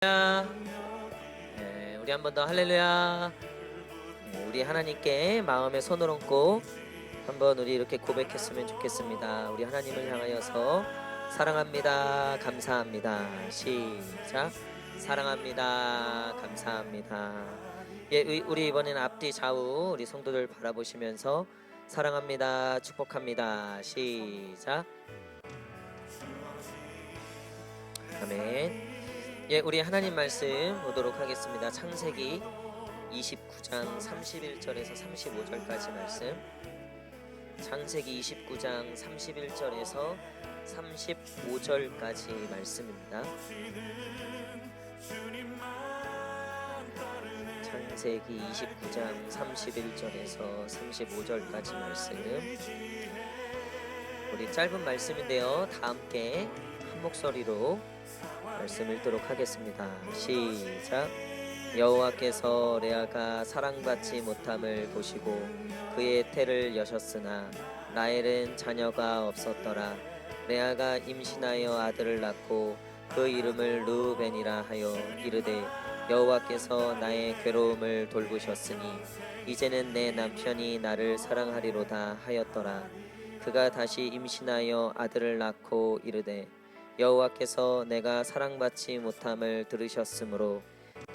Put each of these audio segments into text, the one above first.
네, 우리 한 번 더 할렐루야. 네, 우리 하나님께 마음의 손을 얹고 한번 우리 이렇게 고백했으면 좋겠습니다. 우리 하나님을 향하여서 사랑합니다, 감사합니다. 시작. 사랑합니다, 감사합니다. 예, 우리 이번에는 앞뒤 좌우 우리 성도들 바라보시면서 사랑합니다, 축복합니다. 시작. 아멘. 예, 우리 하나님 말씀 보도록 하겠습니다. 창세기 29장 31절에서 35절까지 말씀. 창세기 29장 31절에서 35절까지 말씀입니다. 창세기 29장 31절에서 35절까지 말씀. 우리 짧은 말씀인데요, 다 함께 한 목소리로 말씀 읽도록 하겠습니다. 시작. 여호와께서 레아가 사랑받지 못함을 보시고 그의 태를 여셨으나 라헬은 자녀가 없었더라. 레아가 임신하여 아들을 낳고 그 이름을 르우벤이라 하여 이르되 여호와께서 나의 괴로움을 돌보셨으니 이제는 내 남편이 나를 사랑하리로다 하였더라. 그가 다시 임신하여 아들을 낳고 이르되 여호와께서 내가 사랑받지 못함을 들으셨으므로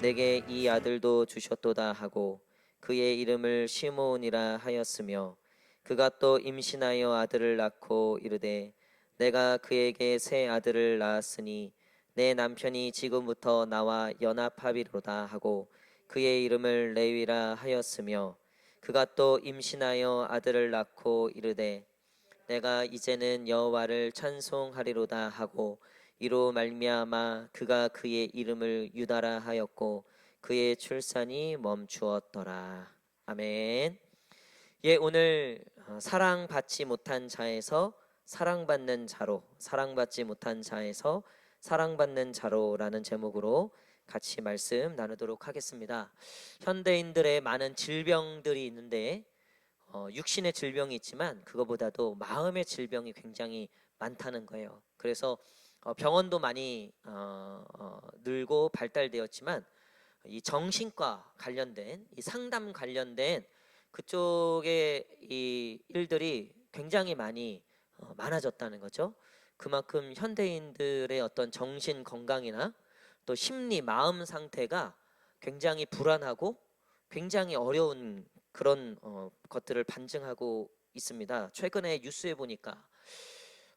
내게 이 아들도 주셨도다 하고 그의 이름을 시므온이라 하였으며 그가 또 임신하여 아들을 낳고 이르되 내가 그에게 새 아들을 낳았으니 내 남편이 지금부터 나와 연합하리로다 하고 그의 이름을 레위라 하였으며 그가 또 임신하여 아들을 낳고 이르되 내가 이제는 여호와를 찬송하리로다 하고 이로 말미암아 그가 그의 이름을 유다라 하였고 그의 출산이 멈추었더라. 아멘. 예, 오늘 사랑받지 못한 자에서 사랑받는 자로, 사랑받지 못한 자에서 사랑받는 자로라는 제목으로 같이 말씀 나누도록 하겠습니다. 현대인들의 많은 질병들이 있는데 육신의 질병이 있지만 그거보다도 마음의 질병이 굉장히 많다는 거예요. 그래서 병원도 많이 늘고 발달되었지만 이 정신과 관련된 이 상담 관련된 그쪽의 이 일들이 굉장히 많이 많아졌다는 거죠. 그만큼 현대인들의 어떤 정신 건강이나 또 심리 마음 상태가 굉장히 불안하고 굉장히 어려운 그런 것들을 반증하고 있습니다. 최근에 뉴스에 보니까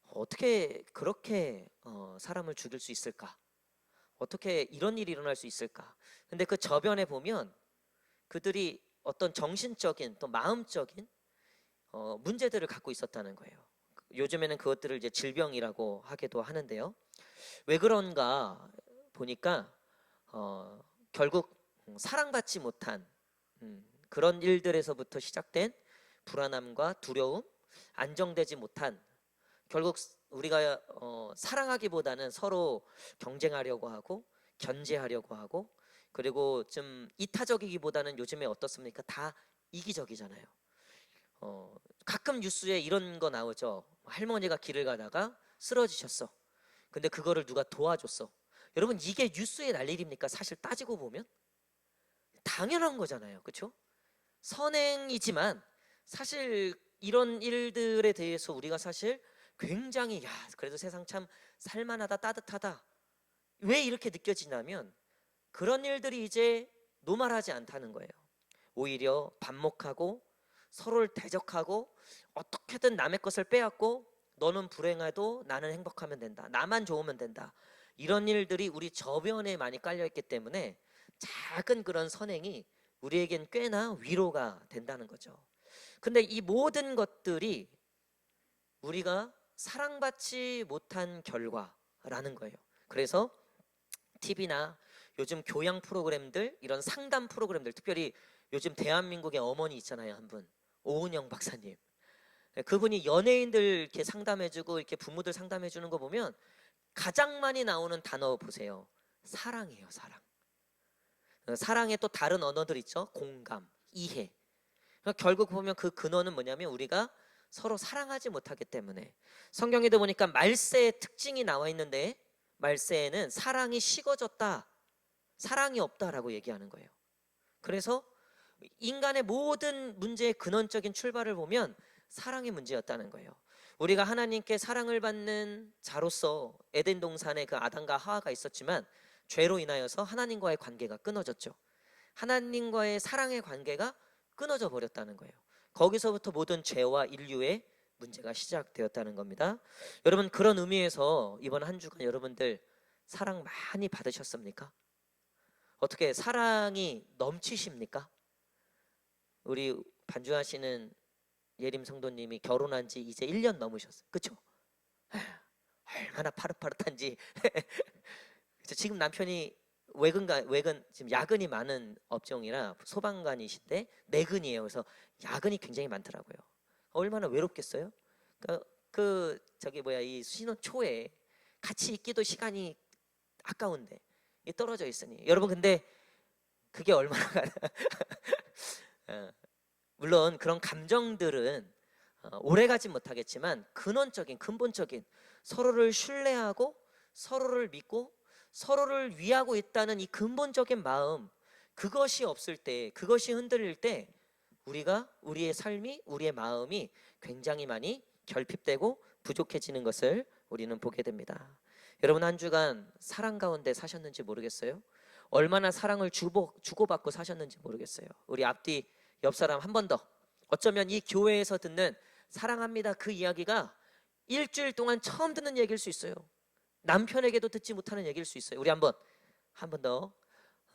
어떻게 그렇게 사람을 죽일 수 있을까? 어떻게 이런 일이 일어날 수 있을까? 근데 그 저변에 보면 그들이 어떤 정신적인 또 마음적인 문제들을 갖고 있었다는 거예요. 요즘에는 그것들을 이제 질병이라고 하기도 하는데요. 왜 그런가 보니까 결국 사랑받지 못한 그런 일들에서부터 시작된 불안함과 두려움, 안정되지 못한, 결국 우리가 사랑하기보다는 서로 경쟁하려고 하고 견제하려고 하고, 그리고 좀 이타적이기보다는 요즘에 어떻습니까? 다 이기적이잖아요. 가끔 뉴스에 이런 거 나오죠. 할머니가 길을 가다가 쓰러지셨어. 근데 그거를 누가 도와줬어. 여러분, 이게 뉴스에 날 일입니까? 사실 따지고 보면 당연한 거잖아요. 그렇죠? 선행이지만 사실 이런 일들에 대해서 우리가 사실 굉장히 그래도 세상 참 살만하다, 따뜻하다, 왜 이렇게 느껴지냐면 그런 일들이 이제 노말하지 않다는 거예요. 오히려 반목하고 서로를 대적하고 어떻게든 남의 것을 빼앗고 너는 불행해도 나는 행복하면 된다, 나만 좋으면 된다, 이런 일들이 우리 저변에 많이 깔려있기 때문에 작은 그런 선행이 우리에겐 꽤나 위로가 된다는 거죠. 근데 이 모든 것들이 우리가 사랑받지 못한 결과라는 거예요. 그래서 TV나 요즘 교양 프로그램들, 이런 상담 프로그램들, 특별히 요즘 대한민국의 어머니 있잖아요, 한 분, 오은영 박사님. 그분이 연예인들 이렇게 상담해주고 이렇게 부모들 상담해주는 거 보면 가장 많이 나오는 단어 보세요. 사랑이에요, 사랑. 사랑의 또 다른 언어들 있죠. 공감, 이해. 그러니까 결국 보면 그 근원은 뭐냐면 우리가 서로 사랑하지 못하기 때문에. 성경에도 보니까 말세의 특징이 나와 있는데 말세에는 사랑이 식어졌다, 사랑이 없다라고 얘기하는 거예요. 그래서 인간의 모든 문제의 근원적인 출발을 보면 사랑의 문제였다는 거예요. 우리가 하나님께 사랑을 받는 자로서 에덴 동산에 그 아담과 하와가 있었지만 죄로 인하여서 하나님과의 관계가 끊어졌죠. 하나님과의 사랑의 관계가 끊어져 버렸다는 거예요. 거기서부터 모든 죄와 인류의 문제가 시작되었다는 겁니다. 여러분, 그런 의미에서 이번 한 주간 여러분들 사랑 많이 받으셨습니까? 어떻게 사랑이 넘치십니까? 우리 반주하시는 예림 성도님이 결혼한 지 이제 1년 넘으셨어요. 그렇죠? 얼마나 파릇파릇한지. 지금 남편이 외근 지금 야근이 많은 업종이라 소방관이신데 내근이에요. 그래서 야근이 굉장히 많더라고요. 얼마나 외롭겠어요? 이 신혼 초에 같이 있기도 시간이 아까운데 떨어져 있으니 여러분, 근데 그게 얼마나 물론 그런 감정들은 오래 가지 못하겠지만 근본적인 서로를 신뢰하고 서로를 믿고 서로를 위하고 있다는 이 근본적인 마음, 그것이 없을 때, 그것이 흔들릴 때 우리의 삶이, 우리의 마음이 굉장히 많이 결핍되고 부족해지는 것을 우리는 보게 됩니다. 여러분, 한 주간 사랑 가운데 사셨는지 모르겠어요. 얼마나 사랑을 주고받고 사셨는지 모르겠어요. 우리 앞뒤 옆 사람 한 번 더, 어쩌면 이 교회에서 듣는 사랑합니다 그 이야기가 일주일 동안 처음 듣는 얘기일 수 있어요. 남편에게도 듣지 못하는 얘기일 수 있어요. 우리 한 번 더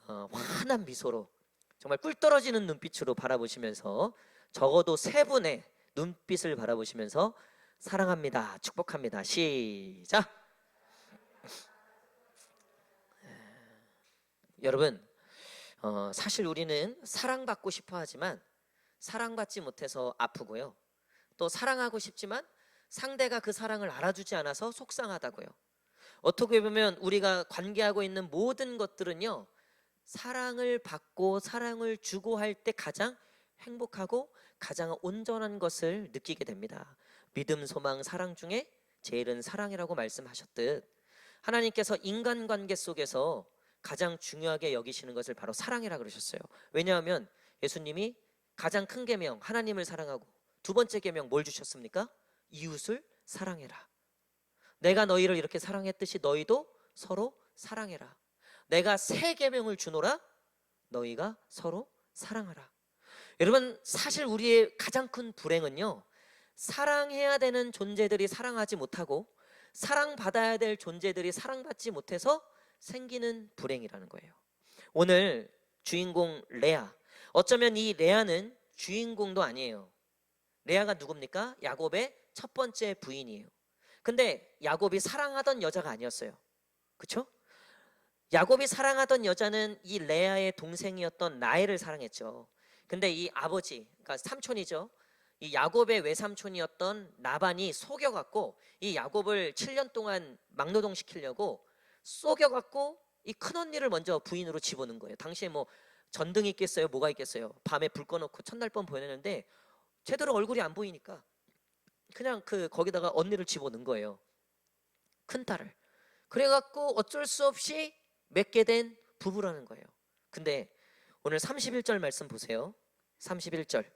환한 미소로, 정말 꿀 떨어지는 눈빛으로 바라보시면서, 적어도 세 분의 눈빛을 바라보시면서 사랑합니다, 축복합니다, 시작. 여러분, 사실 우리는 사랑받고 싶어 하지만 사랑받지 못해서 아프고요, 또 사랑하고 싶지만 상대가 그 사랑을 알아주지 않아서 속상하다고요. 어떻게 보면 우리가 관계하고 있는 모든 것들은요, 사랑을 받고 사랑을 주고 할 때 가장 행복하고 가장 온전한 것을 느끼게 됩니다. 믿음, 소망, 사랑 중에 제일은 사랑이라고 말씀하셨듯 하나님께서 인간관계 속에서 가장 중요하게 여기시는 것을 바로 사랑이라 그러셨어요. 왜냐하면 예수님이 가장 큰 계명, 하나님을 사랑하고 두 번째 계명 뭘 주셨습니까? 이웃을 사랑해라. 내가 너희를 이렇게 사랑했듯이 너희도 서로 사랑해라. 내가 새 계명을 주노라. 너희가 서로 사랑하라. 여러분, 사실 우리의 가장 큰 불행은요, 사랑해야 되는 존재들이 사랑하지 못하고 사랑받아야 될 존재들이 사랑받지 못해서 생기는 불행이라는 거예요. 오늘 주인공 레아, 어쩌면 이 레아는 주인공도 아니에요. 레아가 누굽니까? 야곱의 첫 번째 부인이에요. 근데 야곱이 사랑하던 여자가 아니었어요. 그렇죠? 야곱이 사랑하던 여자는 이 레아의 동생이었던 라헬을 사랑했죠. 근데 이 아버지, 그러니까 삼촌이죠, 이 야곱의 외삼촌이었던 라반이 속여갖고 이 야곱을 7년 동안 막노동 시키려고 속여갖고 이 큰언니를 먼저 부인으로 집어넣은 거예요. 당시에 뭐 전등이 있겠어요? 뭐가 있겠어요? 밤에 불 꺼놓고 첫날 밤 보내는데 제대로 얼굴이 안 보이니까 그냥 거기다가 언니를 집어넣은 거예요, 큰딸을. 그래갖고 어쩔 수 없이 맺게 된 부부라는 거예요. 근데 오늘 31절 말씀 보세요. 31절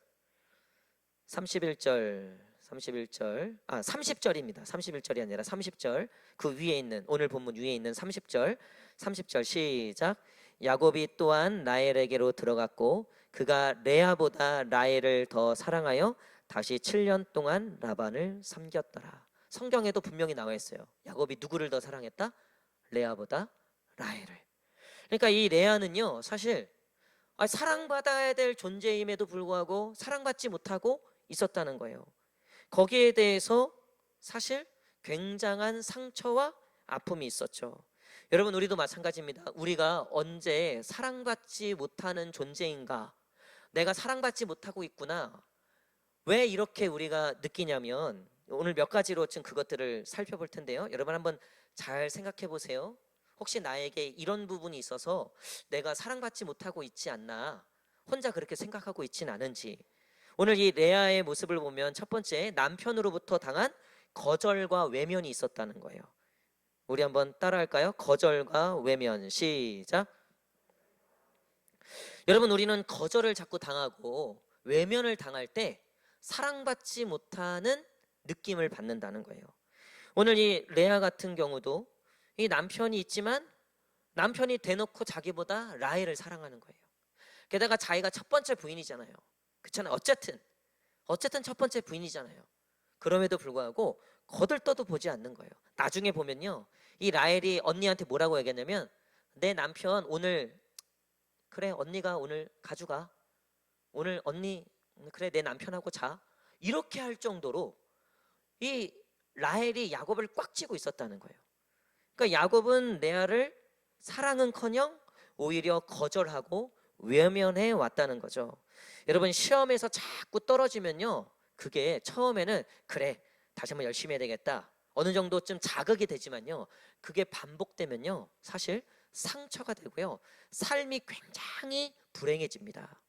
30절입니다. 31절이 아니라 30절, 그 위에 있는, 오늘 본문 위에 있는 30절 시작. 야곱이 또한 라헬에게로 들어갔고 그가 레아보다 라헬을 더 사랑하여 다시 7년 동안 라반을 섬겼더라. 성경에도 분명히 나와 있어요. 야곱이 누구를 더 사랑했다? 레아보다 라헬을. 그러니까 이 레아는요, 사실 사랑받아야 될 존재임에도 불구하고 사랑받지 못하고 있었다는 거예요. 거기에 대해서 사실 굉장한 상처와 아픔이 있었죠. 여러분, 우리도 마찬가지입니다. 우리가 언제 사랑받지 못하는 존재인가, 내가 사랑받지 못하고 있구나, 왜 이렇게 우리가 느끼냐면 오늘 몇 가지로 지금 그것들을 살펴볼 텐데요. 여러분 한번 잘 생각해 보세요. 혹시 나에게 이런 부분이 있어서 내가 사랑받지 못하고 있지 않나, 혼자 그렇게 생각하고 있진 않은지. 오늘 이 레아의 모습을 보면 첫 번째, 남편으로부터 당한 거절과 외면이 있었다는 거예요. 우리 한번 따라할까요? 거절과 외면, 시작. 여러분, 우리는 거절을 자꾸 당하고 외면을 당할 때 사랑받지 못하는 느낌을 받는다는 거예요. 오늘 이 레아 같은 경우도 이 남편이 있지만 남편이 대놓고 자기보다 라헬을 사랑하는 거예요. 게다가 자기가 첫 번째 부인이잖아요. 그렇잖아요. 어쨌든 첫 번째 부인이잖아요. 그럼에도 불구하고 거들떠도 보지 않는 거예요. 나중에 보면요, 이 라헬이 언니한테 뭐라고 얘기했냐면, 내 남편 오늘, 그래 언니가 오늘 가져가, 오늘 언니 그래 내 남편하고 자, 이렇게 할 정도로 이 라헬이 야곱을 꽉 쥐고 있었다는 거예요. 그러니까 야곱은 레아를 사랑은커녕 오히려 거절하고 외면해 왔다는 거죠. 여러분, 시험에서 자꾸 떨어지면요, 그게 처음에는 그래 다시 한번 열심히 해야 되겠다, 어느 정도쯤 자극이 되지만요, 그게 반복되면요 사실 상처가 되고요, 삶이 굉장히 불행해집니다.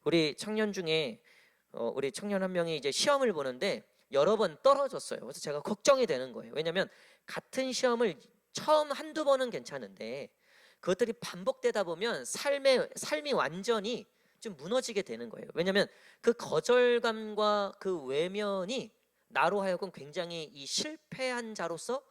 우리 청년 중에 우리 청년 한 명이 이제 시험을 보는데 여러 번 떨어졌어요. 그래서 제가 걱정이 되는 거예요. 왜냐하면 같은 시험을 처음 한두 번은 괜찮은데 그것들이 반복되다 보면 삶이 완전히 좀 무너지게 되는 거예요. 왜냐하면 그 거절감과 그 외면이 나로 하여금 굉장히 이 실패한 자로서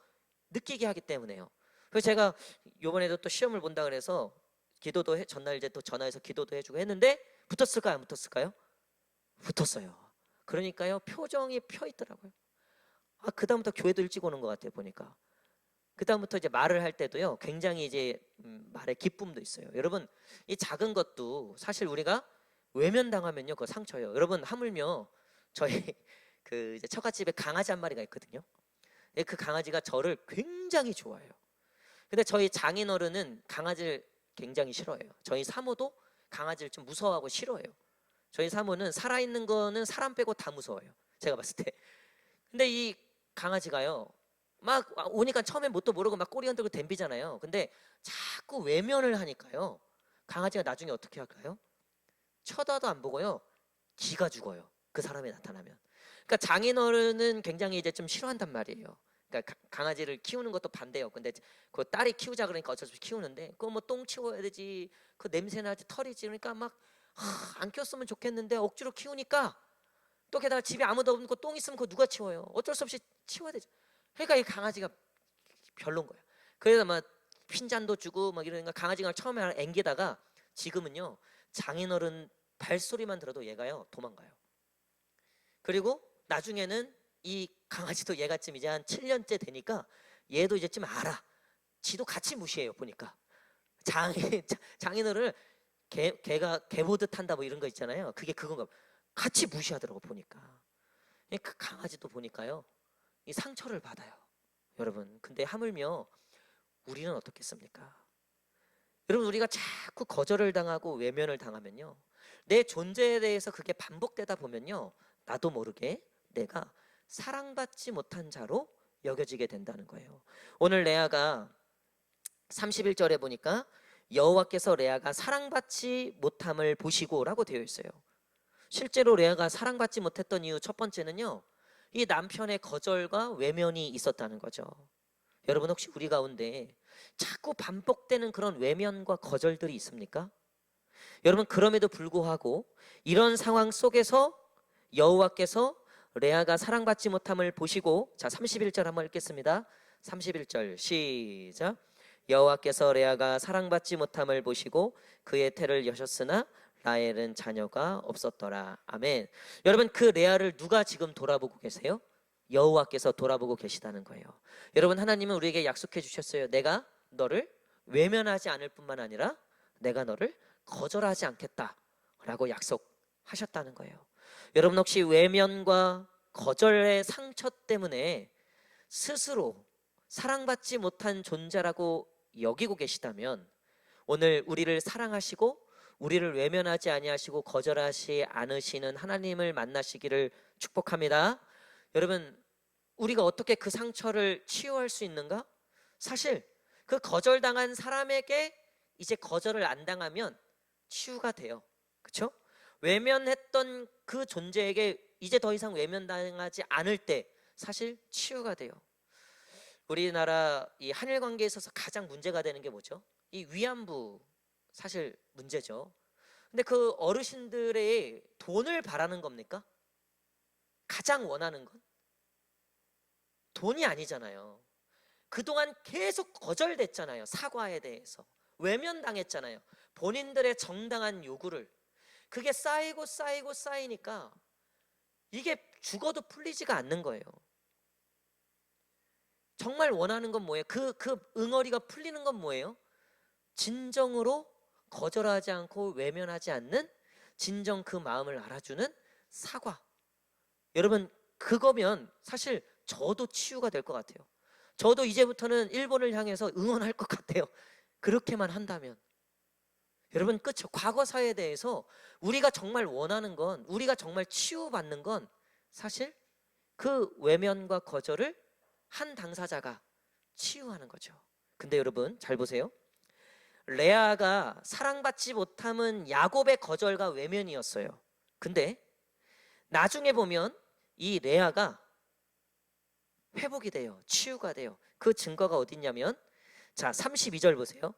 느끼게 하기 때문에요. 그래서 제가 이번에도 또 시험을 본다 그래서 기도도 전날 이제 또 전화해서 기도도 해주고 했는데 붙었을까요? 안 붙었을까요? 붙었어요. 그러니까요, 표정이 펴 있더라고요. 그 다음부터 교회도 일찍 오는 것 같아요, 보니까. 그 다음부터 이제 말을 할 때도요, 굉장히 이제 말에 기쁨도 있어요. 여러분, 이 작은 것도 사실 우리가 외면당하면요, 그거 상처예요. 여러분, 하물며 저희 그 이제 처갓집에 강아지 한 마리가 있거든요. 그 강아지가 저를 굉장히 좋아해요. 근데 저희 장인어른은 강아지를 굉장히 싫어해요. 저희 사모도 강아지를 좀 무서워하고 싫어해요. 저희 사모는 살아있는 거는 사람 빼고 다 무서워요, 제가 봤을 때. 근데 이 강아지가요, 막 오니까 처음에 뭣도 모르고 막 꼬리 흔들고 덤비잖아요. 근데 자꾸 외면을 하니까요, 강아지가 나중에 어떻게 할까요? 쳐다도 안 보고요, 기가 죽어요, 그 사람이 나타나면. 그러니까 장인어른은 굉장히 이제 좀 싫어한단 말이에요. 그러니까 강아지를 키우는 것도 반대요. 근데 그 딸이 키우자 그러니까 어쩔 수 없이 키우는데, 그거 뭐 똥 치워야 되지, 그 냄새 나지, 털이지, 그러니까 막 안 키웠으면 좋겠는데 억지로 키우니까, 또 게다가 집에 아무도 없고 똥 있으면 그거 누가 치워요? 어쩔 수 없이 치워야 되죠. 그러니까 이 강아지가 별론 거야. 그래서 막 핀잔도 주고 막 이러니까 강아지가 처음에 앵기다가 지금은요, 장인어른 발소리만 들어도 얘가요 도망가요. 그리고 나중에는 이 강아지도 얘가쯤 이제 한 7년째 되니까 얘도 이제 좀 알아. 지도 같이 무시해요, 보니까. 장인어른을 개가 개 보듯 한다 뭐 이런 거 있잖아요. 그게 그건가 봐. 같이 무시하더라고, 보니까. 그 강아지도 보니까요, 이 상처를 받아요, 여러분. 근데 하물며 우리는 어떻겠습니까? 여러분, 우리가 자꾸 거절을 당하고 외면을 당하면요, 내 존재에 대해서 그게 반복되다 보면요, 나도 모르게 내가 사랑받지 못한 자로 여겨지게 된다는 거예요. 오늘 레아가 31절에 보니까 여호와께서 레아가 사랑받지 못함을 보시고 라고 되어 있어요. 실제로 레아가 사랑받지 못했던 이유 첫 번째는요, 이 남편의 거절과 외면이 있었다는 거죠. 여러분, 혹시 우리 가운데 자꾸 반복되는 그런 외면과 거절들이 있습니까? 여러분, 그럼에도 불구하고 이런 상황 속에서 여호와께서 레아가 사랑받지 못함을 보시고, 자 31절 한번 읽겠습니다. 31절 시작. 여호와께서 레아가 사랑받지 못함을 보시고 그의 태를 여셨으나 라헬은 자녀가 없었더라. 아멘. 여러분, 그 레아를 누가 지금 돌아보고 계세요? 여호와께서 돌아보고 계시다는 거예요. 여러분, 하나님은 우리에게 약속해 주셨어요. 내가 너를 외면하지 않을 뿐만 아니라 내가 너를 거절하지 않겠다 라고 약속하셨다는 거예요. 여러분, 혹시 외면과 거절의 상처 때문에 스스로 사랑받지 못한 존재라고 여기고 계시다면, 오늘 우리를 사랑하시고 우리를 외면하지 아니하시고 거절하지 않으시는 하나님을 만나시기를 축복합니다. 여러분, 우리가 어떻게 그 상처를 치유할 수 있는가? 사실 그 거절당한 사람에게 이제 거절을 안 당하면 치유가 돼요. 그렇죠? 외면했던 그 존재에게 이제 더 이상 외면당하지 않을 때 사실 치유가 돼요. 우리나라 이 한일 관계에 있어서 가장 문제가 되는 게 뭐죠? 이 위안부 사실 문제죠. 근데 그 어르신들의 돈을 바라는 겁니까? 가장 원하는 건 돈이 아니잖아요. 그동안 계속 거절됐잖아요. 사과에 대해서 외면당했잖아요. 본인들의 정당한 요구를. 그게 쌓이고 쌓이고 쌓이니까 이게 죽어도 풀리지가 않는 거예요. 정말 원하는 건 뭐예요? 그 응어리가 풀리는 건 뭐예요? 진정으로 거절하지 않고 외면하지 않는, 진정 그 마음을 알아주는 사과. 여러분, 그거면 사실 저도 치유가 될 것 같아요. 저도 이제부터는 일본을 향해서 응원할 것 같아요. 그렇게만 한다면. 여러분, 그렇죠. 과거 사회에 대해서 우리가 정말 원하는 건, 우리가 정말 치유받는 건 사실 그 외면과 거절을 한 당사자가 치유하는 거죠. 근데 여러분 잘 보세요. 레아가 사랑받지 못함은 야곱의 거절과 외면이었어요. 근데 나중에 보면 이 레아가 회복이 돼요. 치유가 돼요. 그 증거가 어디 있냐면, 자 32절 보세요.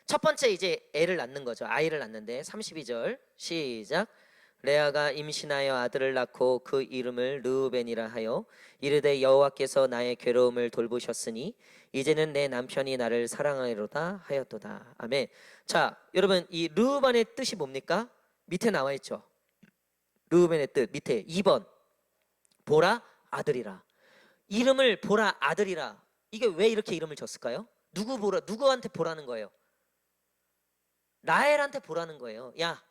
첫 번째 이제 애를 낳는 거죠. 아이를 낳는데 32절 시작. 레아가 임신하여 아들을 낳고 그 이름을 르우벤이라 하여 이르되 여호와께서 나의 괴로움을 돌보셨으니 이제는 내 남편이 나를 사랑하리로다 하였도다. 아멘. 자 여러분, 이 르우벤의 뜻이 뭡니까? 밑에 나와 있죠. 르우벤의 뜻 밑에 2번 보라 아들이라. 이름을 보라 아들이라. 이게 왜 이렇게 이름을 줬을까요? 누구한테 보라는 거예요? 라헬한테 보라는 거예요. 야,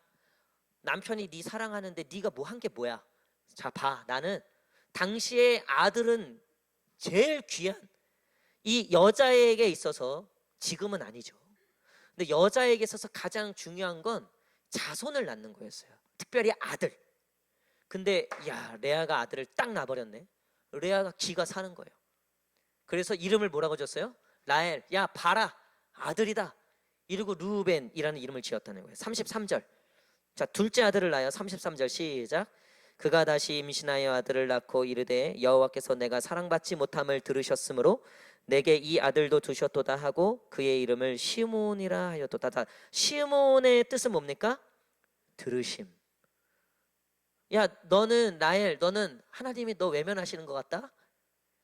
남편이 네 사랑하는데 네가 뭐 한 게 뭐야? 자, 봐. 나는 당시의 아들은 제일 귀한, 이 여자에게 있어서, 지금은 아니죠. 근데 여자에게 있어서 가장 중요한 건 자손을 낳는 거였어요. 특별히 아들. 근데 야, 레아가 아들을 딱 낳아버렸네. 레아가 기가 사는 거예요. 그래서 이름을 뭐라고 줬어요? 라헬. 야, 봐라. 아들이다. 이러고 루벤이라는 이름을 지었다는 거예요. 33절. 자, 둘째 아들을 낳아요. 33절 시작. 그가 다시 임신하여 아들을 낳고 이르되 여호와께서 내가 사랑받지 못함을 들으셨으므로 내게 이 아들도 두셨도다 하고 그의 이름을 시몬이라 하였도다. 시몬의 뜻은 뭡니까? 들으심. 야, 너는 라헬, 너는 하나님이 너 외면하시는 것 같다?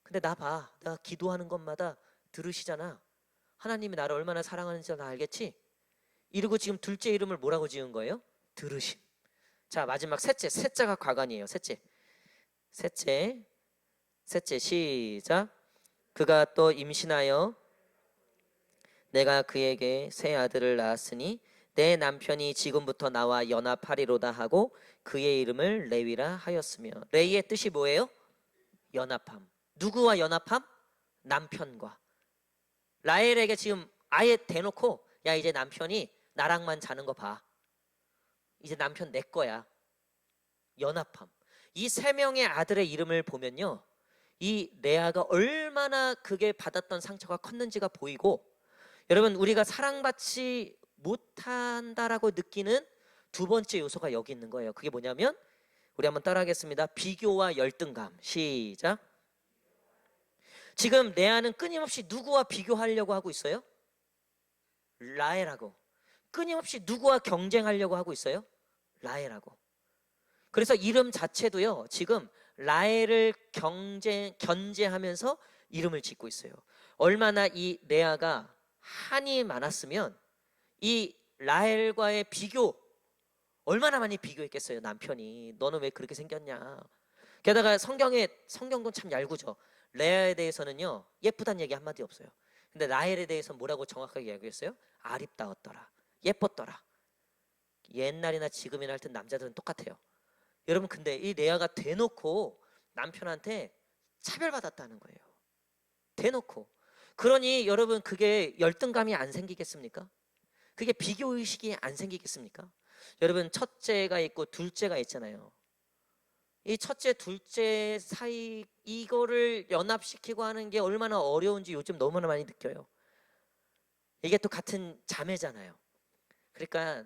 근데 나 봐. 내가 기도하는 것마다 들으시잖아. 하나님이 나를 얼마나 사랑하는지 나 알겠지? 이러고 지금 둘째 이름을 뭐라고 지은 거예요? 들으심. 자, 마지막 셋째가 과관이에요. 셋째 시작. 그가 또 임신하여 내가 그에게 새 아들을 낳았으니 내 남편이 지금부터 나와 연합하리로다 하고 그의 이름을 레위라 하였으며. 레위의 뜻이 뭐예요? 연합함. 누구와 연합함? 남편과. 라헬에게 지금 아예 대놓고 야, 이제 남편이 나랑만 자는 거 봐. 이제 남편 내 거야. 연합함. 이 세 명의 아들의 이름을 보면요, 이 레아가 얼마나 그게 받았던 상처가 컸는지가 보이고, 여러분 우리가 사랑받지 못한다라고 느끼는 두 번째 요소가 여기 있는 거예요. 그게 뭐냐면, 우리 한번 따라하겠습니다. 비교와 열등감. 시작. 지금 레아는 끊임없이 누구와 비교하려고 하고 있어요? 라헬하고. 끊임없이 누구와 경쟁하려고 하고 있어요? 라헬하고. 그래서 이름 자체도요, 지금 라헬을 견제하면서 이름을 짓고 있어요. 얼마나 이 레아가 한이 많았으면 이 라헬과의 비교, 얼마나 많이 비교했겠어요. 남편이 너는 왜 그렇게 생겼냐. 게다가 성경도 참 얄궂죠. 레아에 대해서는요, 예쁘다는 얘기 한마디 없어요. 근데 라헬에 대해서 뭐라고 정확하게 얘기했어요? 아립다웠더라, 예뻤더라. 옛날이나 지금이나 하여튼 남자들은 똑같아요. 여러분, 근데 이 레아가 대놓고 남편한테 차별받았다는 거예요. 대놓고. 그러니 여러분, 그게 열등감이 안 생기겠습니까? 그게 비교의식이 안 생기겠습니까? 여러분, 첫째가 있고 둘째가 있잖아요. 이 첫째 둘째 사이, 이거를 연합시키고 하는 게 얼마나 어려운지 요즘 너무나 많이 느껴요. 이게 또 같은 자매잖아요. 그러니까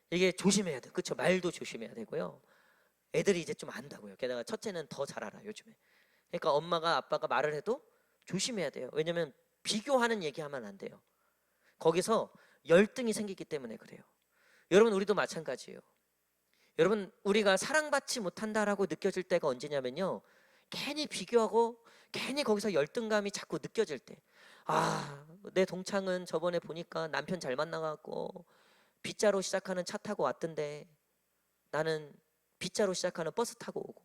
이게 조심해야 돼요. 그렇죠? 말도 조심해야 되고요. 애들이 이제 좀 안다고요. 게다가 첫째는 더 잘 알아, 요즘에. 그러니까 엄마가 아빠가 말을 해도 조심해야 돼요. 왜냐면 비교하는 얘기하면 안 돼요. 거기서 열등이 생기기 때문에 그래요. 여러분 우리도 마찬가지예요. 여러분 우리가 사랑받지 못한다라고 느껴질 때가 언제냐면요, 괜히 비교하고 괜히 거기서 열등감이 자꾸 느껴질 때, 아, 내 동창은 저번에 보니까 남편 잘 만나갖고 B자로 시작하는 차 타고 왔던데 나는 B자로 시작하는 버스 타고 오고,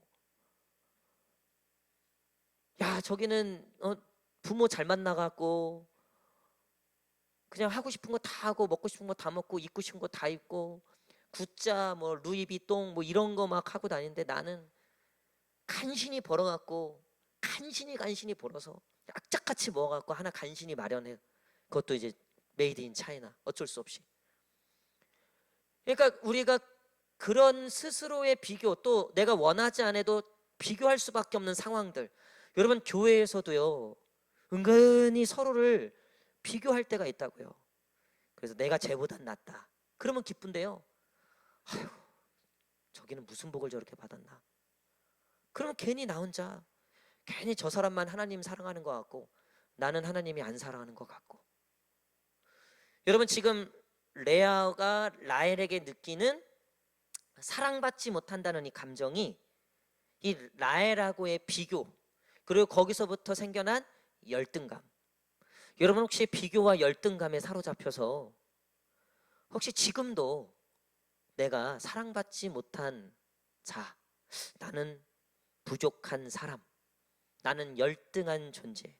야 저기는 부모 잘 만나갖고 그냥 하고 싶은 거 다 하고 먹고 싶은 거 다 먹고 입고 싶은 거 다 입고 구짜 뭐 루이비통 뭐 이런 거 막 하고 다니는데 나는 간신히 벌어갖고 간신히 벌어서 악착같이 먹어갖고 하나 간신히 마련해. 그것도 이제 메이드 인 차이나, 어쩔 수 없이. 그러니까 우리가 그런 스스로의 비교, 또 내가 원하지 않아도 비교할 수밖에 없는 상황들, 여러분 교회에서도요 은근히 서로를 비교할 때가 있다고요. 그래서 내가 쟤보단 낫다 그러면 기쁜데요, 아휴 저기는 무슨 복을 저렇게 받았나, 그러면 괜히 나 혼자 괜히 저 사람만 하나님 사랑하는 것 같고 나는 하나님이 안 사랑하는 것 같고. 여러분 지금 레아가 라헬에게 느끼는 사랑받지 못한다는 이 감정이 이 라헬하고의 비교, 그리고 거기서부터 생겨난 열등감. 여러분 혹시 비교와 열등감에 사로잡혀서 혹시 지금도 내가 사랑받지 못한 자, 나는 부족한 사람, 나는 열등한 존재,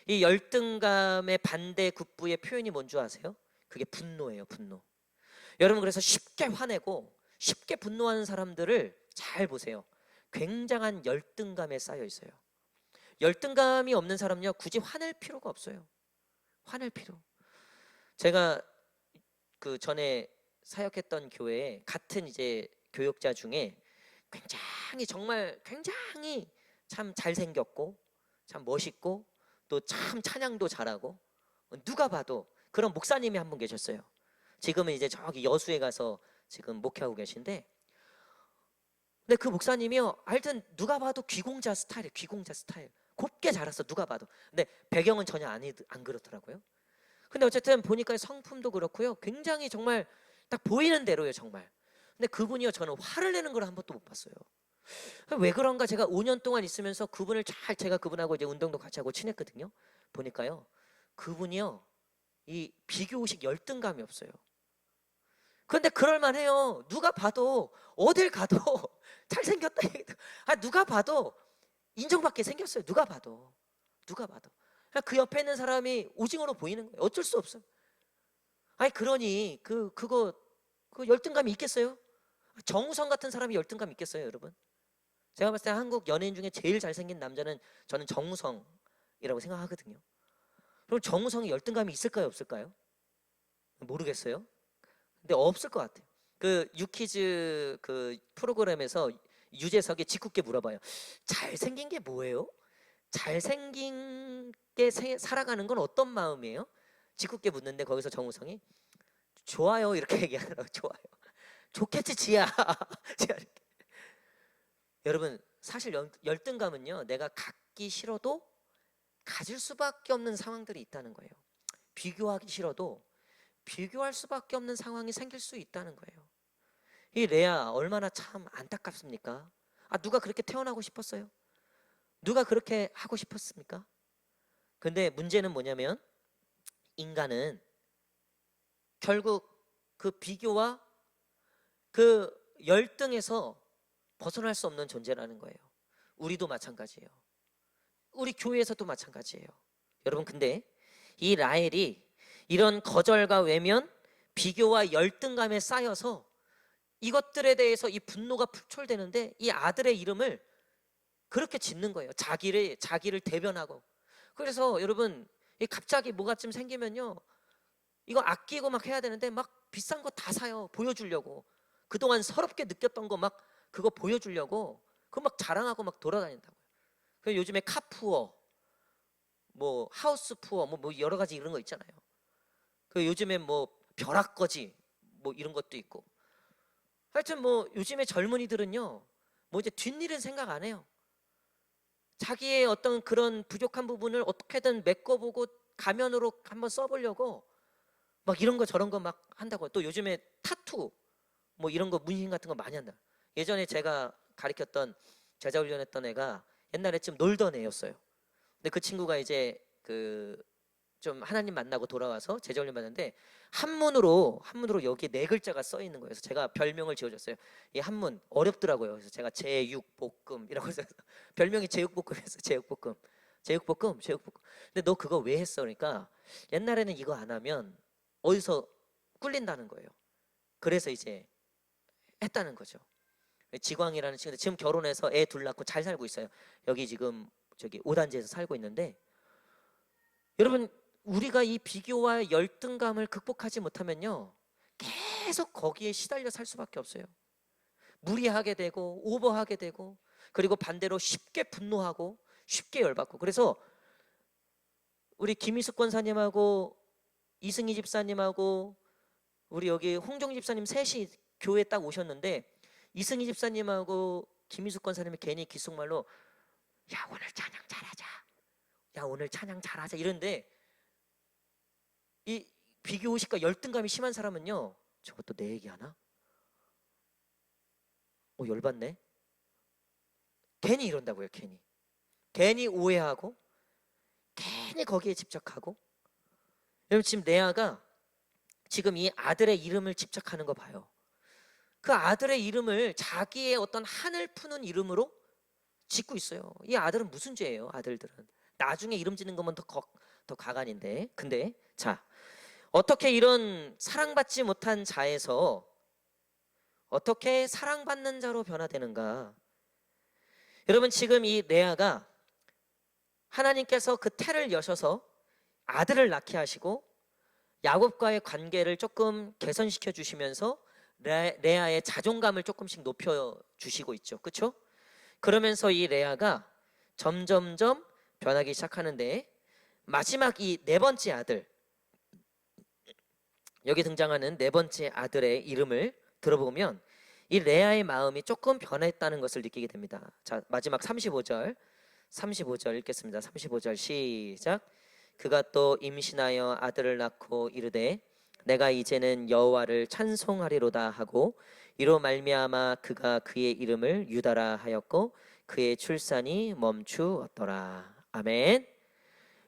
이 열등감의 반대 급부의 표현이 뭔지 아세요? 그게 분노예요. 분노. 여러분 그래서 쉽게 화내고 쉽게 분노하는 사람들을 잘 보세요. 굉장한 열등감에 쌓여 있어요. 열등감이 없는 사람은요 굳이 화낼 필요가 없어요. 화낼 필요. 제가 그 전에 사역했던 교회에 같은 이제 교역자 중에 굉장히 정말 굉장히 참 잘생겼고 참 멋있고 또 참 찬양도 잘하고 누가 봐도 그런 목사님이 한 분 계셨어요. 지금은 이제 저기 여수에 가서 지금 목회하고 계신데, 근데 그 목사님이요 하여튼 누가 봐도 귀공자 스타일이에요. 귀공자 스타일. 곱게 자랐어 누가 봐도. 근데 배경은 전혀 안 그렇더라고요. 근데 어쨌든 보니까 성품도 그렇고요 굉장히 정말 딱 보이는 대로예요 정말. 근데 그분이요 저는 화를 내는 걸 한 번도 못 봤어요. 왜 그런가, 제가 5년 동안 있으면서 그분을 잘, 제가 그분하고 이제 운동도 같이 하고 친했거든요. 보니까요 그분이요 이 비교의식 열등감이 없어요. 그런데 그럴만해요. 누가 봐도 어딜 가도 잘생겼다. 누가 봐도 인정받게 생겼어요. 누가 봐도. 그 옆에 있는 사람이 오징어로 보이는 거예요. 어쩔 수 없어요. 아니 그러니 그거 열등감이 있겠어요? 정우성 같은 사람이 열등감 있겠어요 여러분? 제가 봤을 때 한국 연예인 중에 제일 잘생긴 남자는 저는 정우성이라고 생각하거든요. 그럼 정우성이 열등감이 있을까요 없을까요? 모르겠어요. 근데 없을 것 같아요. 그 유퀴즈 그 프로그램에서 유재석이 짓궂게 물어봐요. 잘생긴 게 뭐예요? 잘생긴 게 살아가는 건 어떤 마음이에요? 짓궂게 묻는데 거기서 정우성이 좋아요 이렇게 얘기하더라고요. 좋아요. 좋겠지 지야. 여러분 사실 열등감은요 내가 갖기 싫어도 가질 수밖에 없는 상황들이 있다는 거예요. 비교하기 싫어도 비교할 수밖에 없는 상황이 생길 수 있다는 거예요. 이 레아 얼마나 참 안타깝습니까? 누가 그렇게 태어나고 싶었어요? 누가 그렇게 하고 싶었습니까? 근데 문제는 뭐냐면 인간은 결국 그 비교와 그 열등에서 벗어날 수 없는 존재라는 거예요. 우리도 마찬가지예요. 우리 교회에서도 마찬가지예요. 여러분 근데 이 라헬이 이런 거절과 외면, 비교와 열등감에 쌓여서 이것들에 대해서 이 분노가 풀철되는데 이 아들의 이름을 그렇게 짓는 거예요. 자기를 대변하고. 그래서 여러분 갑자기 뭐가 좀 생기면요 이거 아끼고 막 해야 되는데 막 비싼 거 다 사요. 보여주려고. 그동안 서럽게 느꼈던 거 막 그거 보여주려고 그거 막 자랑하고 막 돌아다닌다고요. 그 요즘에 카푸어, 뭐 하우스 푸어, 뭐 여러 가지 이런 거 있잖아요. 그 요즘에 뭐 벼락거지 뭐 이런 것도 있고. 하여튼 뭐 요즘에 젊은이들은요 뭐 이제 뒷일은 생각 안 해요. 자기의 어떤 그런 부족한 부분을 어떻게든 메꿔보고 가면으로 한번 써보려고 막 이런 거 저런 거 막 한다고. 또 요즘에 타투 뭐 이런 거 문신 같은 거 많이 한다. 예전에 제가 가르쳤던 제자 훈련했던 애가 옛날에 좀 놀던 애였어요. 근데 그 친구가 이제 그 좀 하나님 만나고 돌아와서 제자 훈련 받는데 한문으로 여기에 네 글자가 써 있는 거예요. 그래서 제가 별명을 지어줬어요. 이 한문 어렵더라고요. 그래서 제가 제육볶음이라고 해서 별명이 제육볶음이었어요. 제육볶음. 근데 너 그거 왜 했어? 그러니까 옛날에는 이거 안 하면 어디서 꿀린다는 거예요. 그래서 이제 했다는 거죠. 지광이라는 친구인데 지금 결혼해서 애 둘 낳고 잘 살고 있어요. 여기 지금 저기 5단지에서 살고 있는데, 여러분 우리가 이 비교와 열등감을 극복하지 못하면요 계속 거기에 시달려 살 수밖에 없어요. 무리하게 되고 오버하게 되고, 그리고 반대로 쉽게 분노하고 쉽게 열받고. 그래서 우리 김희숙 권사님하고 이승희 집사님하고 우리 여기 홍정 집사님 셋이 교회 딱 오셨는데, 이승희 집사님하고 김희숙 권사님이 괜히 귓속말로 야 오늘 찬양 잘하자, 야 오늘 찬양 잘하자 이런데, 이 비교의식과 열등감이 심한 사람은요 저것도 내 얘기하나? 열받네. 괜히 이런다고요. 괜히 오해하고 괜히 거기에 집착하고. 여러분 지금 레아가 지금 이 아들의 이름을 집착하는 거 봐요. 그 아들의 이름을 자기의 어떤 한을 푸는 이름으로 짓고 있어요. 이 아들은 무슨 죄예요? 아들들은 나중에 이름 짓는 것만 더 가관인데. 근데 자, 어떻게 이런 사랑받지 못한 자에서 어떻게 사랑받는 자로 변화되는가? 여러분 지금 이 레아가 하나님께서 그 태를 여셔서 아들을 낳게 하시고 야곱과의 관계를 조금 개선시켜 주시면서 레아의 자존감을 조금씩 높여 주시고 있죠. 그렇죠? 그러면서 이 레아가 점점점 변하기 시작하는데, 마지막 이 네 번째 아들, 여기 등장하는 네 번째 아들의 이름을 들어보면 이 레아의 마음이 조금 변했다는 것을 느끼게 됩니다. 자, 마지막 35절 읽겠습니다. 35절 시작. 그가 또 임신하여 아들을 낳고 이르되 내가 이제는 여호와를 찬송하리로다 하고, 이로 말미암아 그가 그의 이름을 유다라 하였고 그의 출산이 멈추었더라. 아멘.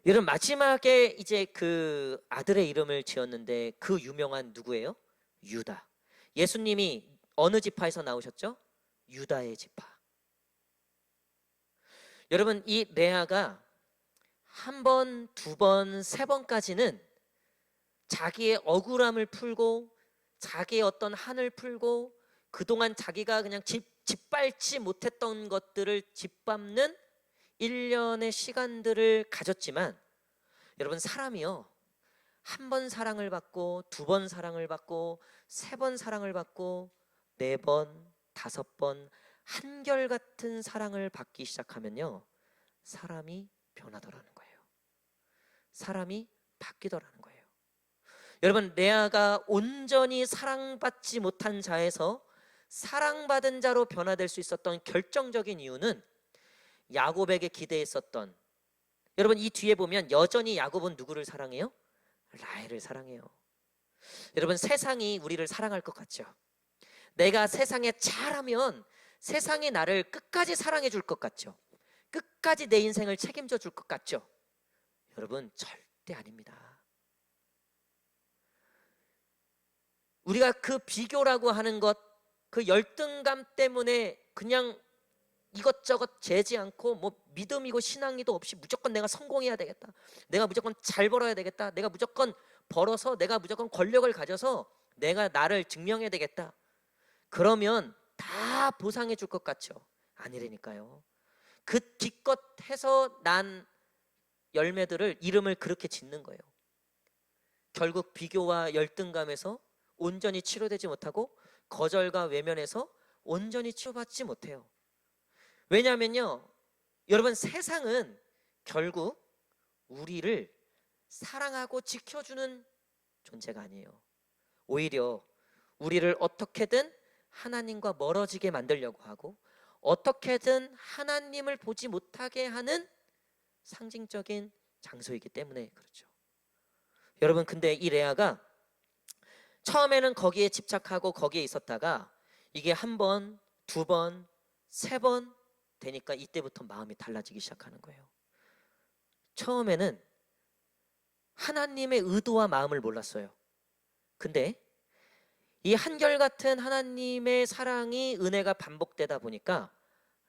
여러분 마지막에 이제 그 아들의 이름을 지었는데 그 유명한 누구예요? 유다. 예수님이 어느 지파에서 나오셨죠? 유다의 지파. 여러분 이 레아가 한 번, 두 번, 세 번까지는 자기의 억울함을 풀고 자기의 어떤 한을 풀고 그동안 자기가 그냥 짓밟지 못했던 것들을 짓밟는 일련의 시간들을 가졌지만, 여러분 사람이요 한 번 사랑을 받고 두 번 사랑을 받고 세 번 사랑을 받고 네 번, 다섯 번 한결같은 사랑을 받기 시작하면요 사람이 변하더라는 거예요. 사람이 바뀌더라는 거예요. 여러분 레아가 온전히 사랑받지 못한 자에서 사랑받은 자로 변화될 수 있었던 결정적인 이유는 야곱에게 기대했었던, 여러분 이 뒤에 보면 여전히 야곱은 누구를 사랑해요? 라헬을 사랑해요. 여러분 세상이 우리를 사랑할 것 같죠? 내가 세상에 잘하면 세상이 나를 끝까지 사랑해 줄 것 같죠? 끝까지 내 인생을 책임져 줄 것 같죠? 여러분 절대 아닙니다. 우리가 그 비교라고 하는 것, 그 열등감 때문에 그냥 이것저것 재지 않고 뭐 믿음이고 신앙이도 없이 무조건 내가 성공해야 되겠다, 내가 무조건 잘 벌어야 되겠다, 내가 무조건 벌어서 내가 무조건 권력을 가져서 내가 나를 증명해야 되겠다, 그러면 다 보상해 줄 것 같죠? 아니라니까요. 그 기껏 해서 난 열매들을 이름을 그렇게 짓는 거예요. 결국 비교와 열등감에서 온전히 치료되지 못하고 거절과 외면에서 온전히 치유받지 못해요. 왜냐하면요 여러분 세상은 결국 우리를 사랑하고 지켜주는 존재가 아니에요. 오히려 우리를 어떻게든 하나님과 멀어지게 만들려고 하고 어떻게든 하나님을 보지 못하게 하는 상징적인 장소이기 때문에 그렇죠. 여러분 근데 이 레아가 처음에는 거기에 집착하고 거기에 있었다가 이게 한 번, 두 번, 세 번 되니까 이때부터 마음이 달라지기 시작하는 거예요. 처음에는 하나님의 의도와 마음을 몰랐어요. 근데 이 한결같은 하나님의 사랑이, 은혜가 반복되다 보니까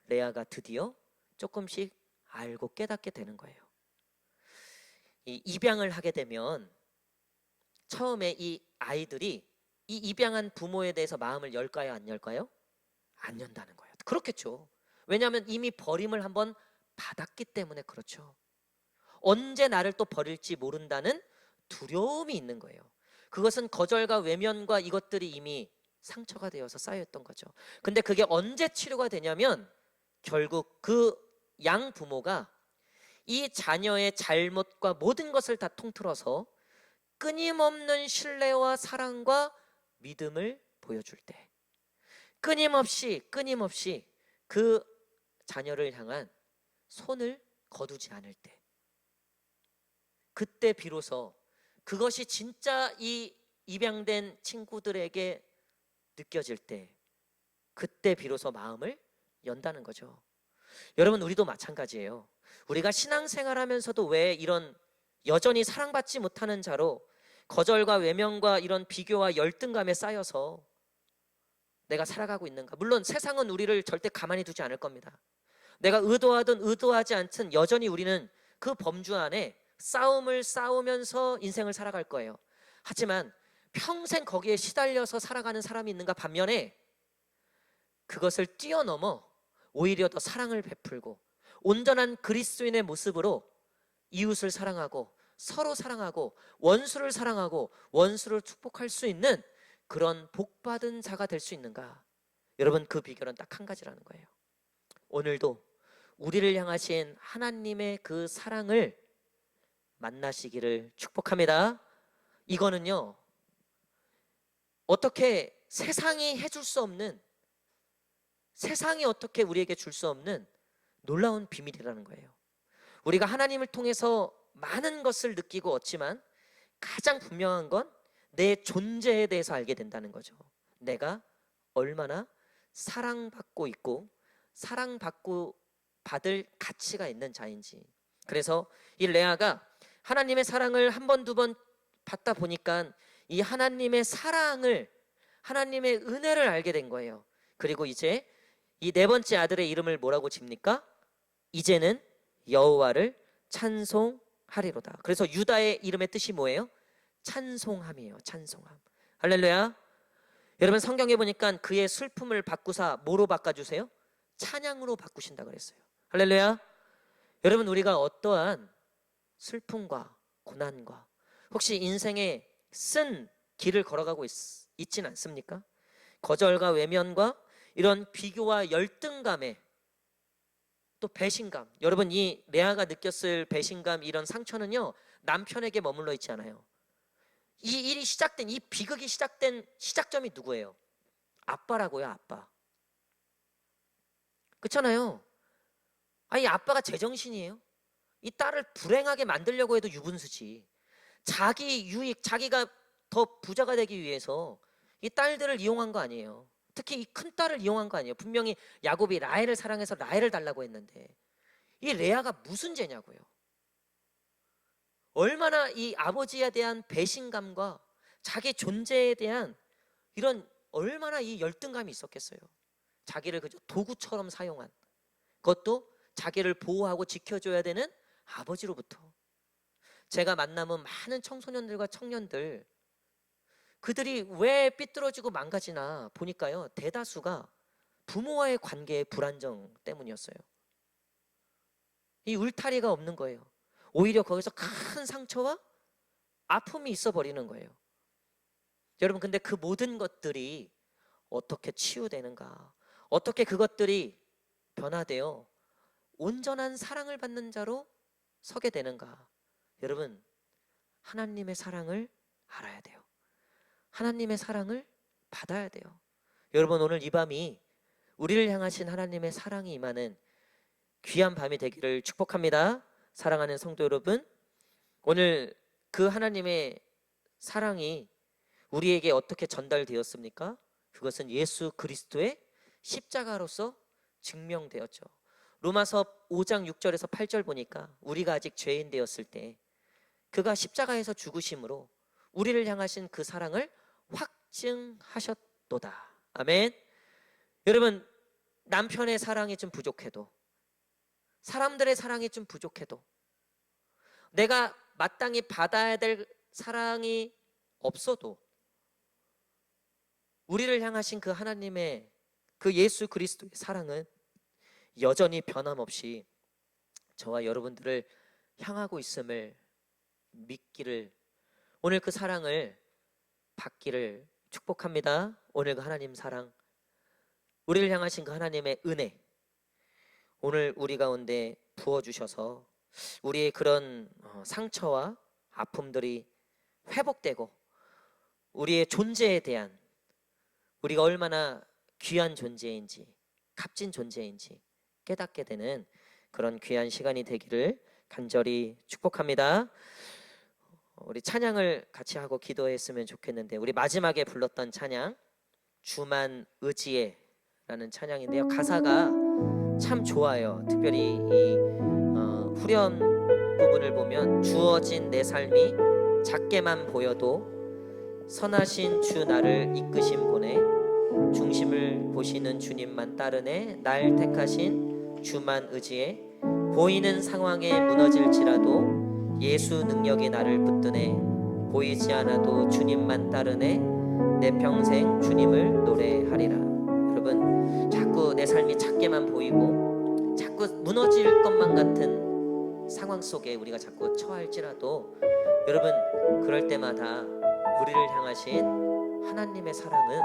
레아가 드디어 조금씩 알고 깨닫게 되는 거예요. 이 입양을 하게 되면 처음에 이 아이들이 이 입양한 부모에 대해서 마음을 열까요, 안 열까요? 안 연다는 거예요. 그렇겠죠. 왜냐하면 이미 버림을 한번 받았기 때문에 그렇죠. 언제 나를 또 버릴지 모른다는 두려움이 있는 거예요. 그것은 거절과 외면과 이것들이 이미 상처가 되어서 쌓였던 거죠. 근데 그게 언제 치료가 되냐면 결국 그 양 부모가 이 자녀의 잘못과 모든 것을 다 통틀어서 끊임없는 신뢰와 사랑과 믿음을 보여줄 때, 끊임없이 그 자녀를 향한 손을 거두지 않을 때, 그때 비로소 그것이 진짜 이 입양된 친구들에게 느껴질 때, 그때 비로소 마음을 연다는 거죠. 여러분, 우리도 마찬가지예요. 우리가 신앙생활하면서도 왜 이런 여전히 사랑받지 못하는 자로 거절과 외면과 이런 비교와 열등감에 쌓여서 내가 살아가고 있는가? 물론 세상은 우리를 절대 가만히 두지 않을 겁니다. 내가 의도하든 의도하지 않든 여전히 우리는 그 범주 안에 싸움을 싸우면서 인생을 살아갈 거예요. 하지만 평생 거기에 시달려서 살아가는 사람이 있는가? 반면에 그것을 뛰어넘어 오히려 더 사랑을 베풀고 온전한 그리스도인의 모습으로 이웃을 사랑하고 서로 사랑하고 원수를 사랑하고 원수를 축복할 수 있는 그런 복받은 자가 될 수 있는가? 여러분, 그 비결은 딱 한 가지라는 거예요. 오늘도 우리를 향하신 하나님의 그 사랑을 만나시기를 축복합니다. 이거는요, 어떻게 세상이 해줄 수 없는, 세상이 어떻게 우리에게 줄 수 없는 놀라운 비밀이라는 거예요. 우리가 하나님을 통해서 많은 것을 느끼고 얻지만 가장 분명한 건 내 존재에 대해서 알게 된다는 거죠. 내가 얼마나 사랑받고 있고 사랑받고 받을 가치가 있는 자인지. 그래서 이 레아가 하나님의 사랑을 한 번, 두 번 받다 보니까 이 하나님의 사랑을, 하나님의 은혜를 알게 된 거예요. 그리고 이제 이 네 번째 아들의 이름을 뭐라고 집니까? 이제는 여호와를 찬송하리로다. 그래서 유다의 이름의 뜻이 뭐예요? 찬송함이에요. 찬송함. 할렐루야. 여러분, 성경에 보니까 그의 슬픔을 바꾸사 뭐로 바꿔주세요? 찬양으로 바꾸신다 그랬어요. 할렐루야. 여러분, 우리가 어떠한 슬픔과 고난과 혹시 인생에 쓴 길을 걸어가고 있진 않습니까? 거절과 외면과 이런 비교와 열등감에 또 배신감. 여러분, 이 레아가 느꼈을 배신감, 이런 상처는요, 남편에게 머물러 있지 않아요. 이 일이 시작된, 이 비극이 시작된 시작점이 누구예요? 아빠라고요. 아빠. 그렇잖아요. 이 아빠가 제정신이에요? 이 딸을 불행하게 만들려고 해도 유분수지. 자기 유익, 자기가 더 부자가 되기 위해서 이 딸들을 이용한 거 아니에요. 특히 이 큰 딸을 이용한 거 아니에요. 분명히 야곱이 라헬을 사랑해서 라헬을 달라고 했는데 이 레아가 무슨 죄냐고요. 얼마나 이 아버지에 대한 배신감과 자기 존재에 대한 이런 얼마나 이 열등감이 있었겠어요. 자기를 그저 도구처럼 사용한, 그것도 자기를 보호하고 지켜줘야 되는 아버지로부터. 제가 만나면 많은 청소년들과 청년들, 그들이 왜 삐뚤어지고 망가지나 보니까요, 대다수가 부모와의 관계의 불안정 때문이었어요. 이 울타리가 없는 거예요. 오히려 거기서 큰 상처와 아픔이 있어 버리는 거예요. 여러분, 근데 그 모든 것들이 어떻게 치유되는가? 어떻게 그것들이 변화되어 온전한 사랑을 받는 자로 서게 되는가? 여러분, 하나님의 사랑을 알아야 돼요. 하나님의 사랑을 받아야 돼요. 여러분, 오늘 이 밤이 우리를 향하신 하나님의 사랑이 임하는 귀한 밤이 되기를 축복합니다. 사랑하는 성도 여러분, 오늘 그 하나님의 사랑이 우리에게 어떻게 전달되었습니까? 그것은 예수 그리스도의 십자가로서 증명되었죠. 로마서 5장 6절에서 8절 보니까 우리가 아직 죄인 되었을 때 그가 십자가에서 죽으심으로 우리를 향하신 그 사랑을 확증하셨도다. 아멘. 여러분, 남편의 사랑이 좀 부족해도, 사람들의 사랑이 좀 부족해도, 내가 마땅히 받아야 될 사랑이 없어도 우리를 향하신 그 하나님의 그 예수 그리스도의 사랑은 여전히 변함없이 저와 여러분들을 향하고 있음을 믿기를, 오늘 그 사랑을 받기를 축복합니다. 오늘 그 하나님 사랑, 우리를 향하신 그 하나님의 은혜, 오늘 우리 가운데 부어주셔서 우리의 그런 상처와 아픔들이 회복되고 우리의 존재에 대한, 우리가 얼마나 귀한 존재인지, 값진 존재인지 깨닫게 되는 그런 귀한 시간이 되기를 간절히 축복합니다. 우리 찬양을 같이 하고 기도했으면 좋겠는데, 우리 마지막에 불렀던 찬양 주만 의지해 라는 찬양인데요, 가사가 참 좋아요. 특별히 이 후렴 부분을 보면 주어진 내 삶이 작게만 보여도 선하신 주 나를 이끄신 보내, 중심을 보시는 주님만 따르네, 날 택하신 주만 의지해, 보이는 상황에 무너질지라도 예수 능력이 나를 붙드네, 보이지 않아도 주님만 따르네, 내 평생 주님을 노래하리라. 여러분, 자꾸 내 삶이 작게만 보이고 자꾸 무너질 것만 같은 상황 속에 우리가 자꾸 처할지라도, 여러분, 그럴 때마다 우리를 향하신 하나님의 사랑은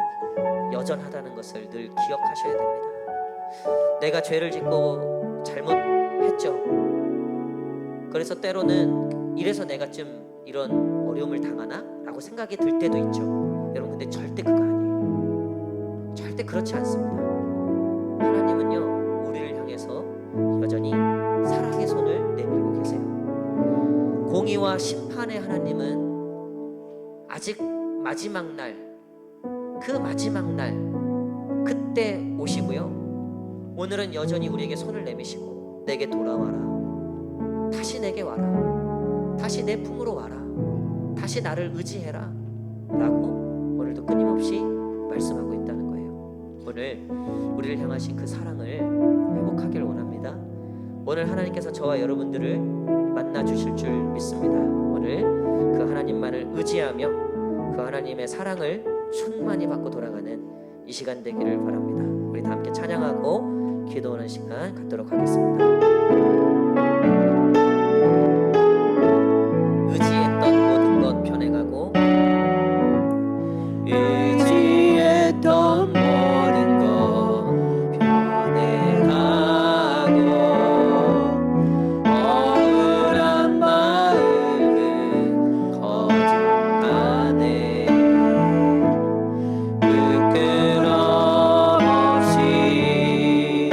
여전하다는 것을 늘 기억하셔야 됩니다. 내가 죄를 짓고 잘못했죠. 그래서 때로는 이래서 내가 좀 이런 어려움을 당하나? 라고 생각이 들 때도 있죠. 여러분, 근데 절대 그거 아니에요. 절대 그렇지 않습니다. 하나님은요, 우리를 향해서 여전히 사랑의 손을 내밀고 계세요. 공의와 심판의 하나님은 아직 마지막 날, 그 마지막 날 그때 오시고요, 오늘은 여전히 우리에게 손을 내미시고 내게 돌아와라, 다시 내게 와라, 다시 내 품으로 와라, 다시 나를 의지해라 라고 오늘도 끊임없이 말씀하고 있다는 거예요. 오늘 우리를 향하신 그 사랑을 회복하길 원합니다. 오늘 하나님께서 저와 여러분들을 만나 주실 줄 믿습니다. 오늘 그 하나님만을 의지하며 그 하나님의 사랑을 충만히 받고 돌아가는 이 시간 되기를 바랍니다. 우리 다 함께 찬양하고 기도하는 시간 갖도록 하겠습니다. 의지했던 모든 것 변해가고, 의지했던 모든 것 변해가고, 억울한 마음은 거져가네, 부끄러움 없이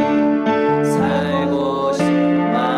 살고 싶어.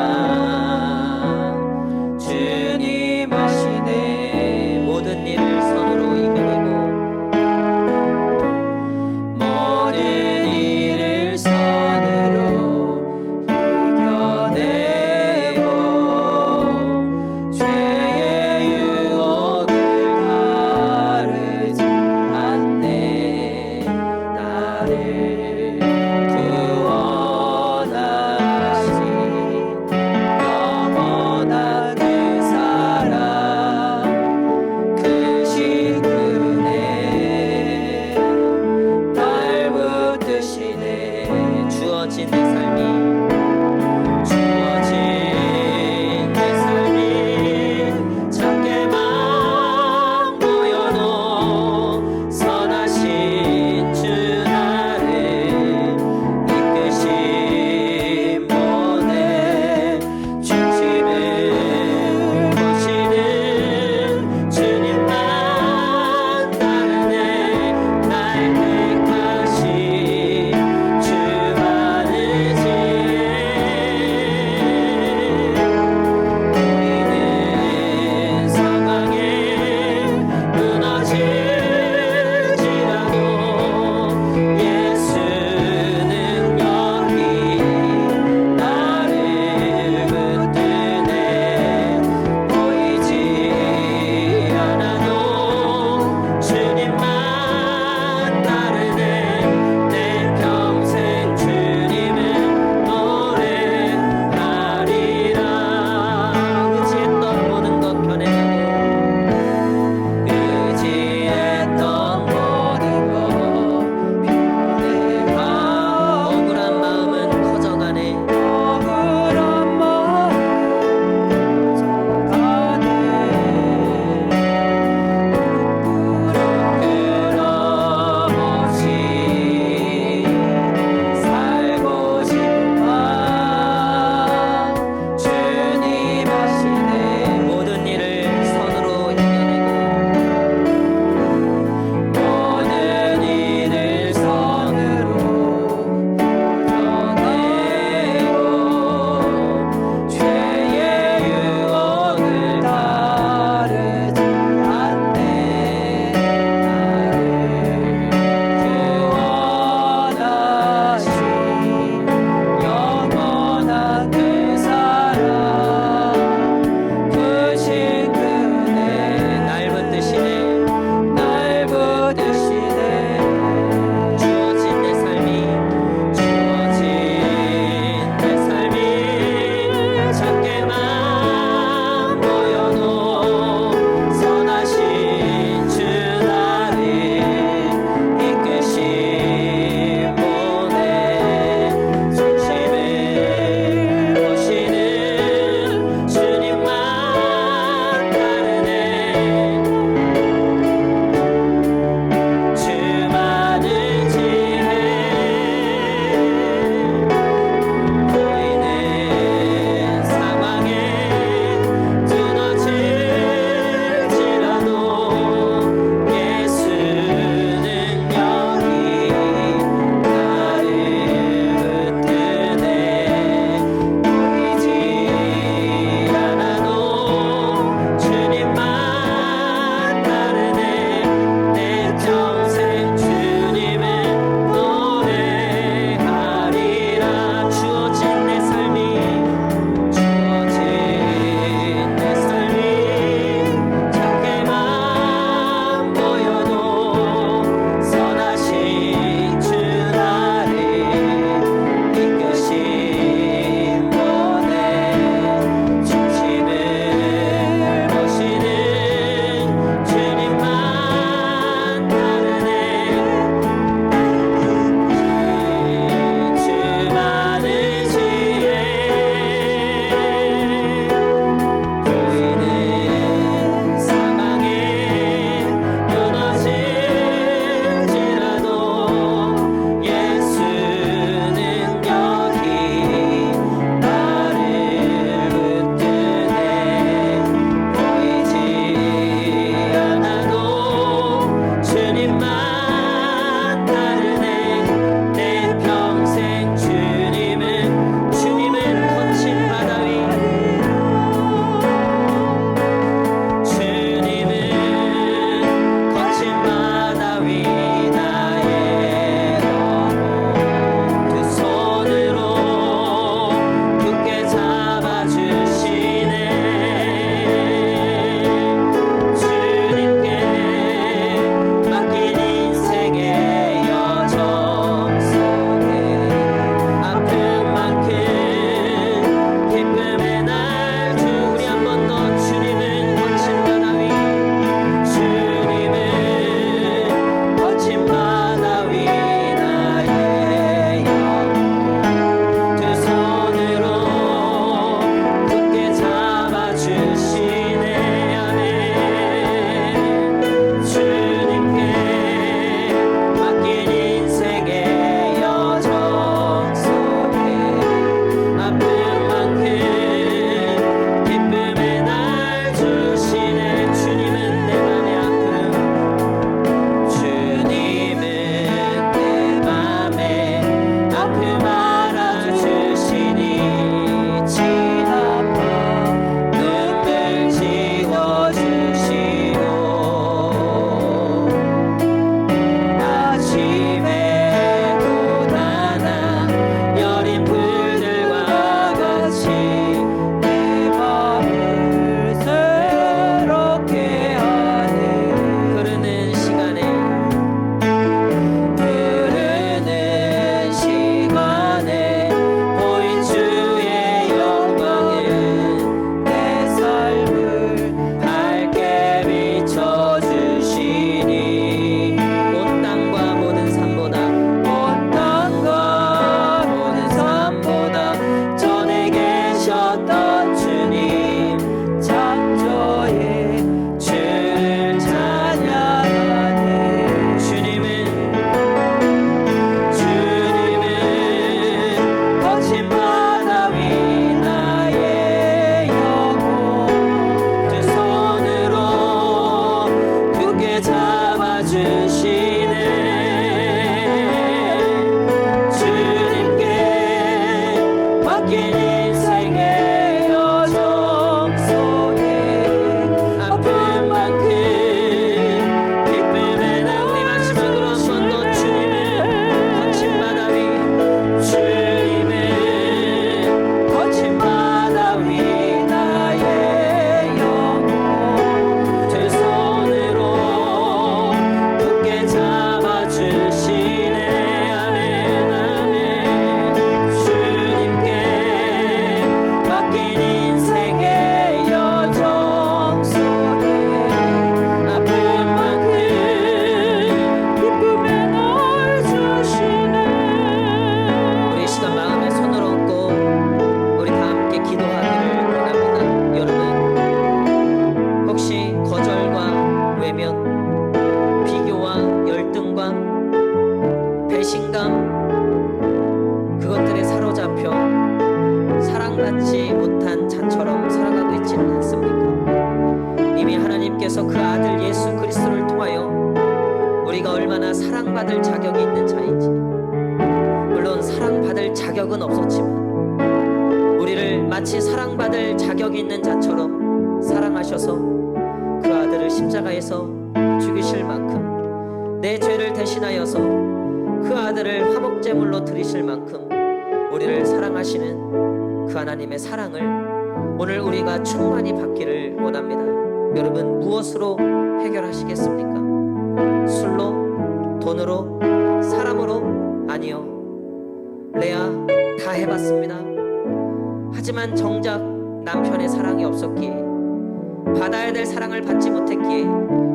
배신감, 그것들에 사로잡혀 사랑받지 못한 자처럼 살아가고 있지는 않습니까? 이미 하나님께서 그 아들 예수 그리스도를 통하여 우리가 얼마나 사랑받을 자격이 있는 자인지, 물론 사랑받을 자격은 없었지만 우리를 마치 사랑받을 자격이 있는 자처럼 사랑하셔서 그 아들을 십자가에서 죽이실 만큼, 내 죄를 대신하여서 그 아들을 화목제물로 드리실 만큼 우리를 사랑하시는 그 하나님의 사랑을 오늘 우리가 충만히 받기를 원합니다. 여러분, 무엇으로 해결하시겠습니까? 술로? 돈으로? 사람으로? 아니요. 레아 다 해봤습니다. 하지만 정작 남편의 사랑이 없었기에, 받아야 될 사랑을 받지 못했기에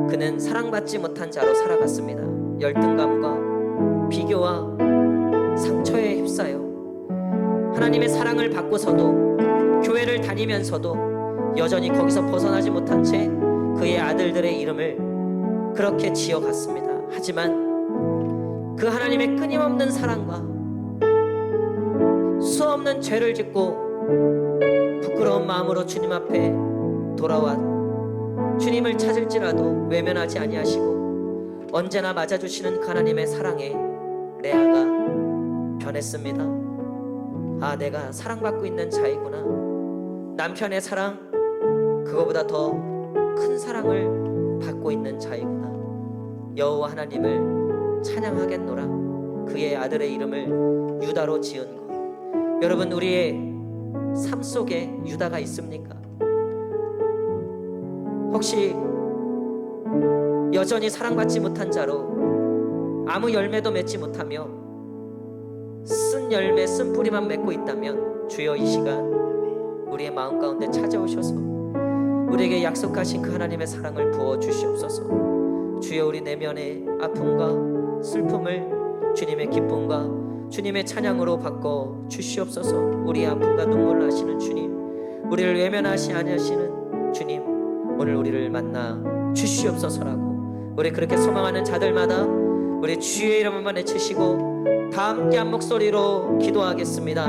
그는 사랑받지 못한 자로 살아갔습니다. 열등감과 비교와 상처에 휩싸여 하나님의 사랑을 받고서도, 교회를 다니면서도 여전히 거기서 벗어나지 못한 채 그의 아들들의 이름을 그렇게 지어갔습니다. 하지만 그 하나님의 끊임없는 사랑과 수없는 죄를 짓고 부끄러운 마음으로 주님 앞에 돌아와 주님을 찾을지라도 외면하지 아니하시고 언제나 맞아주시는 그 하나님의 사랑에 레아가 변했습니다. 아, 내가 사랑받고 있는 자이구나. 남편의 사랑, 그거보다 더 큰 사랑을 받고 있는 자이구나. 여호와 하나님을 찬양하겠노라. 그의 아들의 이름을 유다로 지은 것. 여러분, 우리의 삶 속에 유다가 있습니까? 혹시 여전히 사랑받지 못한 자로 아무 열매도 맺지 못하며 쓴 열매, 쓴 뿌리만 맺고 있다면 주여 이 시간 우리의 마음 가운데 찾아오셔서 우리에게 약속하신 그 하나님의 사랑을 부어 주시옵소서. 주여, 우리 내면의 아픔과 슬픔을 주님의 기쁨과 주님의 찬양으로 바꿔 주시옵소서. 우리의 아픔과 눈물을 아시는 주님, 우리를 외면하시 아니하시는 주님, 오늘 우리를 만나 주시옵소서라고 우리 그렇게 소망하는 자들마다 우리 주의 이름만 외치시고 다 함께 한 목소리로 기도하겠습니다.